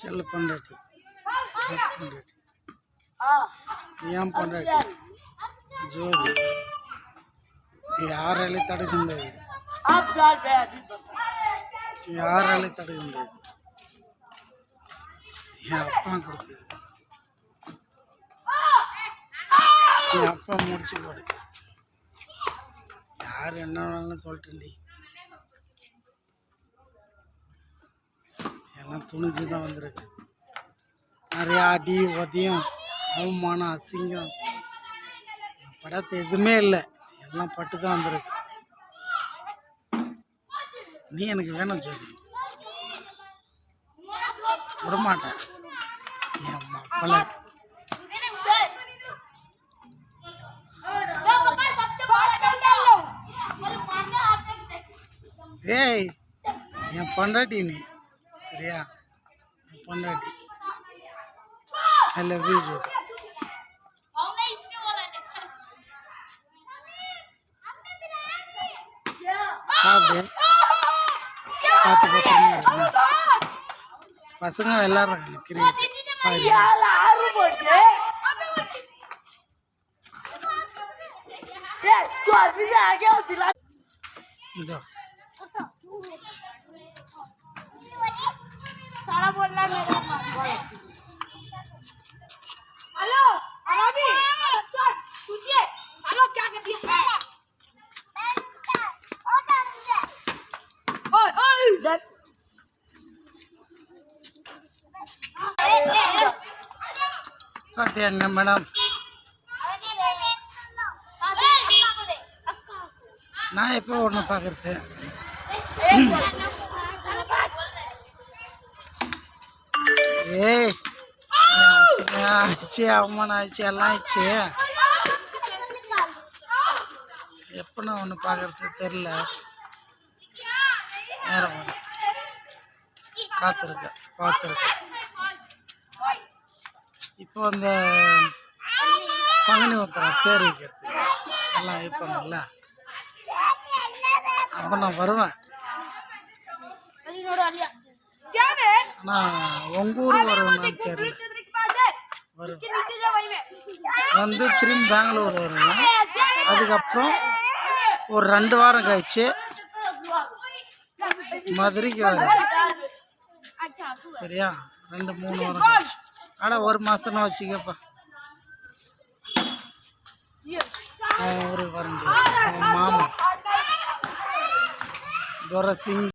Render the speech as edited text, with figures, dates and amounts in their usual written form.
செல்ல பொண்டாட்டி பொண்டாட்டி ஏன் பொண்டாட்டி ஜோதி யாராலையும் தடுக்க முடியாது, யாராலையும் தடுக்க முடியாது. என் அப்பா கொடுத்தது, என் அப்பா முடிச்சு போடு. யார் என்ன வேணாலும் சொல்லிட்டேன்டி, எல்லாம் துணிச்சு தான் வந்திருக்கு. நிறையா அடி உதயம் அவமானம் அசிங்கம் படத்தை எதுவுமே இல்லை, எல்லாம் பட்டு தான் வந்திருக்கு. நீ எனக்கு வேணும் ஜோதி, விடமாட்டேன் என் மக்களை. ஏய் என் பொண்டாட்டி நீ, சரியா? என் பொண்டாட்டி. ஐ லவ் யூ ஜோதி. சாப்பிடு, பார்த்து பத்திரமா இருக்கணும். பசங்க எல்லாரும் கிரிக்கெட் இதோ பார்த்தியாங்க மேடம், நான் எப்போ ஒன்று பார்க்குறது. ஏய் ஆச்சு, அவமானம் ஆச்சு, எல்லாம் ஆச்சு. எப்போ நான் ஒன்று பார்க்குறது தெரில. நேரம் வரும், காத்திருக்க பார்த்துருக்கேன். இப்போ அந்த பங்குனி உத்திரம் தேர் வைக்கிறதுக்கு எல்லாம் வைப்பாங்கல்ல, அப்போ நான் வருவேன். ஆனால் உங்கள் ஊருக்கு வருவேன்னு தெரியல. வருவேன் வந்து திரும்பி பெங்களூர் வருவேன். அதுக்கப்புறம் ஒரு 2 வாரம் கழிச்சு மதுரைக்கு வருவேன், சரியா? 2-3 வாரம் கழிச்சு. ஆனால் 1 மாதம்னு வச்சுக்கப்பா. அவன் ஊருக்கு வர முடியாது. அவன் மாமா துரை சிங்